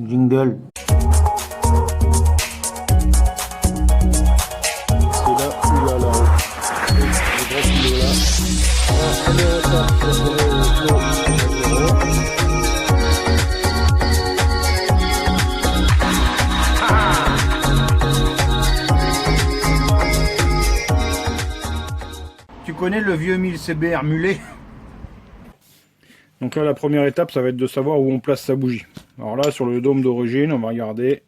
Jingle. C'est là où il y a là-haut. Le gros kilo là. Tu connais le vieux 1000 CBR mulet? Donc là, la première étape, ça va être de savoir où on place sa bougie. Alors là, sur le dôme d'origine, on va regarder.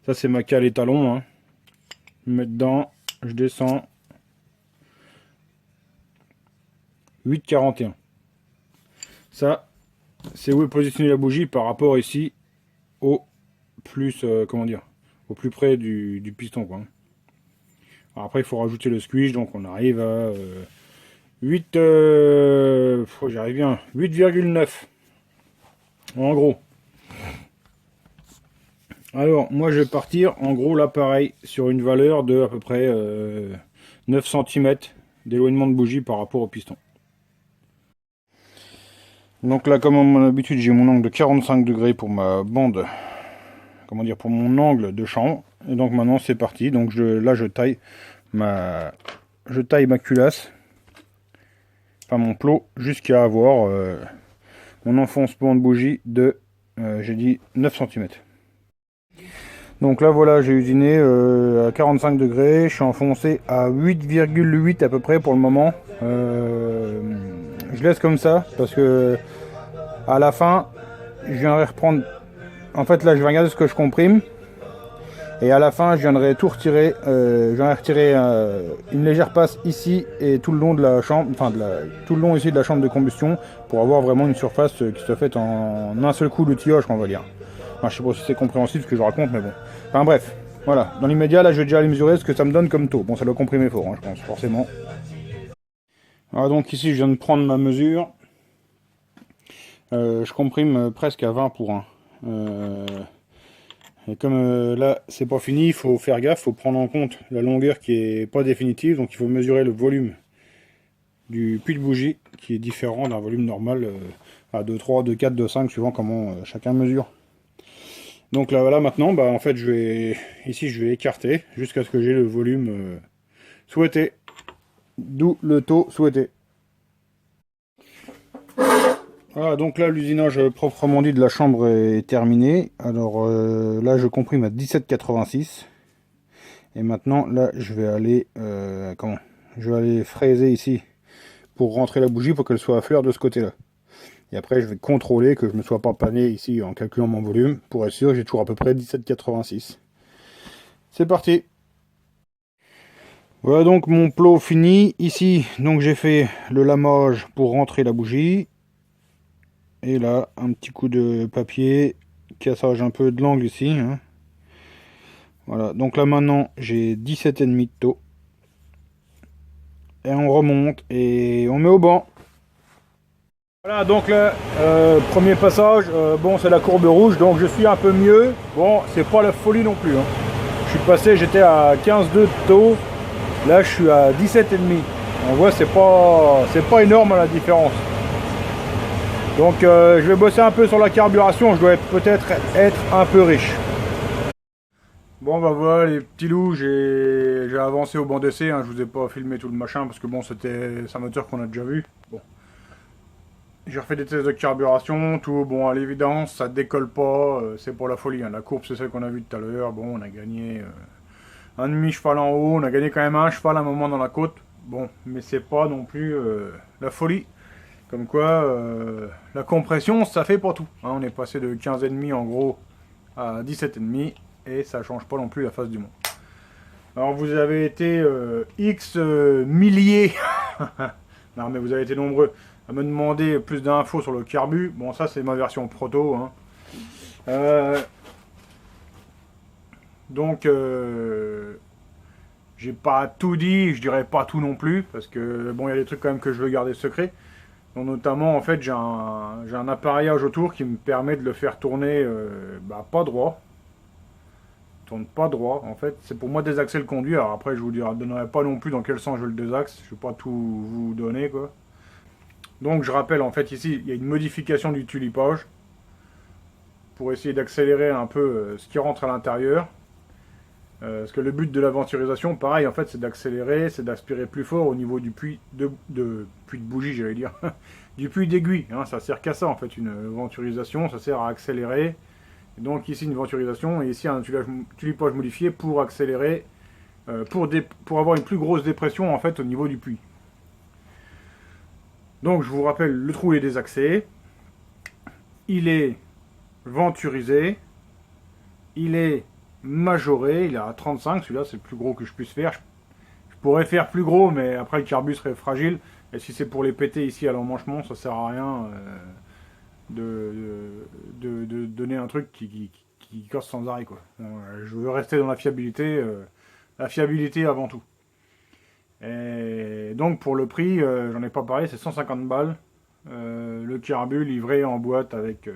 Ça, c'est ma cale étalon. Hein. Je mets dedans, je descends. 8,41. Ça, c'est où est positionnée la bougie par rapport ici au plus, comment dire, au plus près du piston, quoi. Alors après, il faut rajouter le squish, donc on arrive à 8, j'arrive bien, 8,9 en gros. Alors moi je vais partir en gros là pareil sur une valeur de à peu près 9 cm d'éloignement de bougie par rapport au piston. Donc là comme à mon habitude j'ai mon angle de 45 degrés pour ma bande, comment dire, pour mon angle de chambre. Et donc maintenant c'est parti, donc là je taille ma culasse, enfin mon plot, jusqu'à avoir mon enfoncement de bougie de, j'ai dit 9 cm. Donc là voilà, j'ai usiné à 45 degrés, je suis enfoncé à 8,8 à peu près pour le moment. Je laisse comme ça parce que à la fin je viendrai reprendre, en fait là je vais regarder ce que je comprime. Et à la fin, je viendrai tout retirer. Je viendrai retirer une légère passe ici et tout le long de la chambre, enfin tout le long ici de la chambre de combustion, pour avoir vraiment une surface qui se fait en un seul coup d'outillage, on va dire. Enfin, je sais pas si c'est compréhensible ce que je raconte, mais bon. Enfin bref, voilà. Dans l'immédiat, là, je vais déjà aller mesurer ce que ça me donne comme taux. Bon, ça doit comprimer fort, hein, je pense, forcément. Alors donc ici, je viens de prendre ma mesure. Je comprime presque à 20 pour 1. Et comme là c'est pas fini, il faut faire gaffe, il faut prendre en compte la longueur qui est pas définitive, donc il faut mesurer le volume du puits de bougie qui est différent d'un volume normal à 2,3, 2,4, 2,5 suivant comment chacun mesure. Donc là voilà, maintenant en fait je vais écarter jusqu'à ce que j'ai le volume souhaité, d'où le taux souhaité. Voilà, donc là l'usinage proprement dit de la chambre est terminé. Alors là je comprime à 17,86 et maintenant là je vais aller je vais aller fraiser ici pour rentrer la bougie pour qu'elle soit à fleur de ce côté là. Et après je vais contrôler que je ne me sois pas pané ici en calculant mon volume pour être sûr que j'ai toujours à peu près 17,86. C'est parti. Voilà donc mon plot fini ici. Donc j'ai fait le lamage pour rentrer la bougie. Et là, un petit coup de papier, cassage un peu de l'angle ici. Hein. Voilà, donc là maintenant, j'ai 17,5 de taux. Et on remonte et on met au banc. Voilà, donc là, premier passage, bon c'est la courbe rouge, donc je suis un peu mieux. Bon, c'est pas la folie non plus. Hein. Je suis passé, j'étais à 15,2 de taux. Là, je suis à 17,5. On voit, c'est pas énorme la différence. Donc je vais bosser un peu sur la carburation, je dois peut-être être un peu riche. Bon bah voilà les petits loups, j'ai avancé au banc d'essai, hein, je vous ai pas filmé tout le machin parce que bon c'est un moteur qu'on a déjà vu. Bon. J'ai refait des tests de carburation, tout bon à l'évidence, ça décolle pas, c'est pour la folie. Hein. La courbe c'est celle qu'on a vue tout à l'heure, bon on a gagné un demi-cheval en haut, on a gagné quand même un cheval à un moment dans la côte. Bon, mais c'est pas non plus la folie. Comme quoi, la compression, ça fait pas tout. Hein, on est passé de 15,5 en gros à 17,5 et ça change pas non plus la face du monde. Alors vous avez été X milliers, non mais vous avez été nombreux à me demander plus d'infos sur le carbu. Bon ça c'est ma version proto. Hein. Donc j'ai pas tout dit, je dirais pas tout non plus, parce que bon il y a des trucs quand même que je veux garder secret. Donc notamment en fait j'ai un appareillage autour qui me permet de le faire tourner pas droit. Il tourne pas droit en fait, c'est pour moi désaxer le conduit. Alors après je vous donnerai pas non plus dans quel sens je le désaxe, je vais pas tout vous donner quoi. Donc je rappelle en fait ici il y a une modification du tulipage. pour essayer d'accélérer un peu ce qui rentre à l'intérieur. Parce que le but de la venturisation, pareil, en fait, c'est d'accélérer, c'est d'aspirer plus fort au niveau du puits de bougie, j'allais dire, du puits d'aiguille. Hein, ça sert qu'à ça, en fait, une venturisation, ça sert à accélérer. Et donc ici, une venturisation, et ici, un tulipage modifié pour accélérer, pour avoir une plus grosse dépression, en fait, au niveau du puits. Donc, je vous rappelle, le trou est désaxé. Il est venturisé. Il est majoré, il est à 35, celui-là c'est le plus gros que je puisse faire. Je pourrais faire plus gros, mais après le carbu serait fragile. Et si c'est pour les péter ici à l'emmanchement, ça sert à rien de donner un truc qui casse sans arrêt, quoi. Bon, je veux rester dans la fiabilité avant tout. Et donc pour le prix, j'en ai pas parlé, c'est 150 balles. Le carbu livré en boîte avec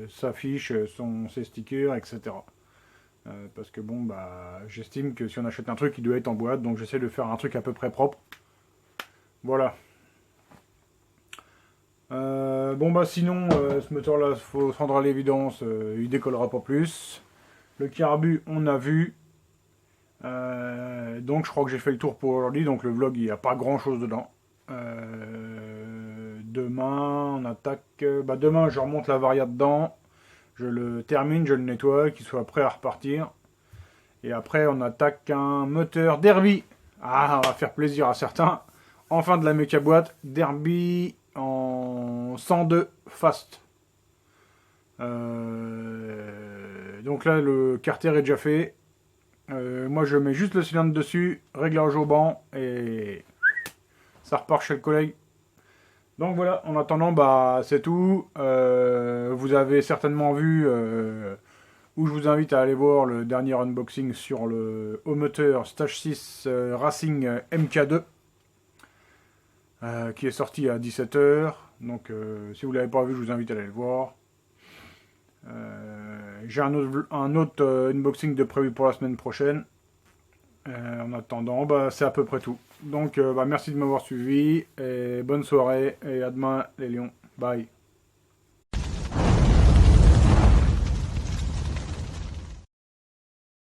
sa fiche, ses stickers, etc. Parce que bon, bah, j'estime que si on achète un truc, il doit être en boîte, donc j'essaie de faire un truc à peu près propre. Voilà. Bon bah sinon, ce moteur-là, faut se rendre à l'évidence, il décollera pas plus. Le carbu, on a vu. Donc je crois que j'ai fait le tour pour aujourd'hui, donc le vlog, il n'y a pas grand-chose dedans. Demain, on attaque... demain, je remonte la varia dedans. Je le termine, je le nettoie, qu'il soit prêt à repartir. Et après, on attaque un moteur Derby. Ah, on va faire plaisir à certains. Enfin de la méca boîte. Derby en 102 fast. Donc là, le carter est déjà fait. Moi, je mets juste le cylindre dessus, réglage au banc, et ça repart chez le collègue. Donc voilà, en attendant, bah c'est tout. Vous avez certainement vu, où je vous invite à aller voir le dernier unboxing sur le haut moteur Stage 6 Racing MK2, qui est sorti à 17 h. Donc si vous ne l'avez pas vu, je vous invite à aller le voir. J'ai un autre unboxing de prévu pour la semaine prochaine. En attendant, bah, c'est à peu près tout. Donc merci de m'avoir suivi, et bonne soirée, et à demain les lions. Bye.